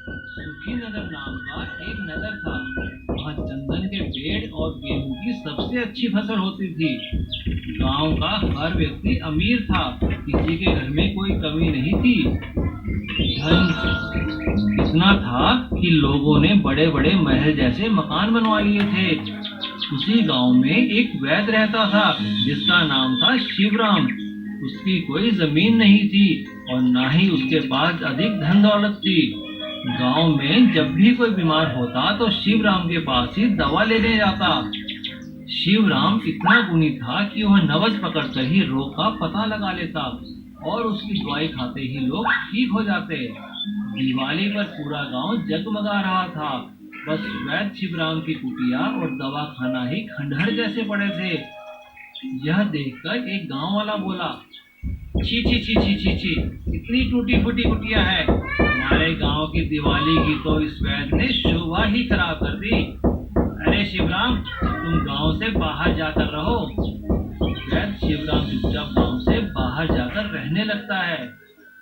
सुखी नगर नाम का एक नगर था। वहाँ चंदन के पेड़ और गेहूं की सबसे अच्छी फसल होती थी। गांव का हर व्यक्ति अमीर था, किसी के घर में कोई कमी नहीं थी। धन इतना था कि लोगों ने बड़े बड़े महल जैसे मकान बनवा लिए थे। उसी गांव में एक वैद्य रहता था जिसका नाम था शिवराम। उसकी कोई जमीन नहीं थी और ना ही उसके पास अधिक धन दौलत थी। गांव में जब भी कोई बीमार होता तो शिवराम के पास ही दवा लेने जाता। शिवराम इतना गुणी था कि वह नवज पकड़कर ही रोग का पता लगा लेता और उसकी दवाई खाते ही लोग ठीक हो जाते। दिवाली पर पूरा गांव जगमगा रहा था। बस वैद्य शिवराम की कुटिया और दवा खाना ही खंडहर जैसे पड़े थे। यह देखकर एक गांव वाला बोला, छी छी छी छी छी छी, इतनी टूटी फूटी कुटिया है। हमारे गांव की दिवाली की तो इस वैद्य ने शोभा ही खराब कर दी। अरे शिवराम, तुम गांव से बाहर जाकर रहो। वैद्य शिवराम चुपचाप गांव से बाहर जाकर रहने लगता है।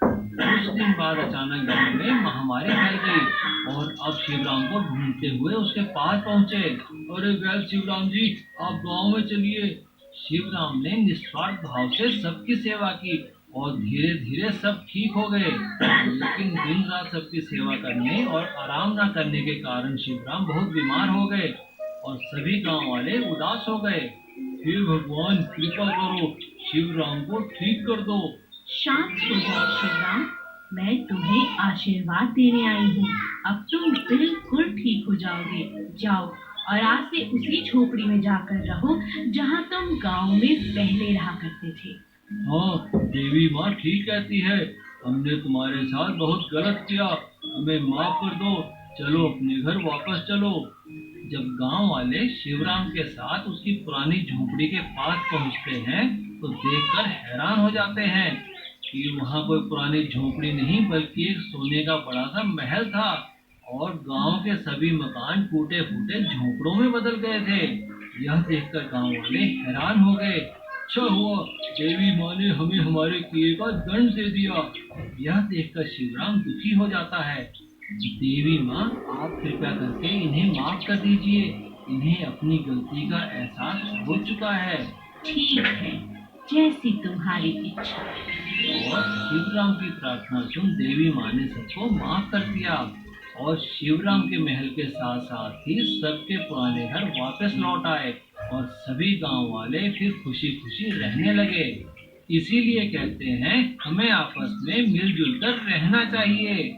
कुछ दिन बाद अचानक गांव में महामारी फैल गई और अब शिवराम को ढूंढते हुए उसके पास पहुंचे। अरे वैद्य शिवराम जी, आप गांव में चलिए। शिवराम ने निस्वार्थ भाव से सबकी सेवा की और धीरे धीरे सब ठीक हो गए। लेकिन दिन रात सबकी सेवा करने और आराम न करने के कारण शिवराम बहुत बीमार हो गए और सभी गांव वाले उदास हो गए। हे भगवान, कृपा करो, शिवराम को ठीक कर दो। शांत हो जाओ शिवराम, मैं तुम्हें आशीर्वाद देने आई हूँ। अब तुम बिल्कुल ठीक हो जाओगे। जाओ और आज से उसी झोपड़ी में जाकर रहो जहाँ तुम गांव में पहले रहा करते थे। हाँ, देवी माँ ठीक कहती है। हमने तुम्हारे साथ बहुत गलत किया, हमें माफ कर दो। चलो अपने घर वापस चलो। जब गांव वाले शिवराम के साथ उसकी पुरानी झोपड़ी के पास पहुंचते हैं तो देखकर हैरान हो जाते हैं कि वहाँ कोई पुरानी झोपड़ी नहीं बल्कि एक सोने का बड़ा सा महल था और गांव के सभी मकान टूटे फूटे झोपड़ों में बदल गए थे। यह देखकर गांव वाले हैरान हो गए। अच्छा हुआ, देवी माँ ने हमें हमारे किए का दंड दे दिया। यह देखकर शिवराम दुखी हो जाता है। देवी माँ, आप कृपया करके इन्हें माफ कर दीजिए। इन्हें अपनी गलती का एहसास हो चुका है। ठीक है, जैसी तुम्हारी इच्छा। और शिवराम की प्रार्थना सुन देवी माँ ने सबको माफ कर दिया और शिवराम के महल के साथ साथ ही सबके पुराने घर वापस लौट आए और सभी गांव वाले फिर खुशी खुशी रहने लगे। इसीलिए कहते हैं हमें आपस में मिलजुल कर रहना चाहिए।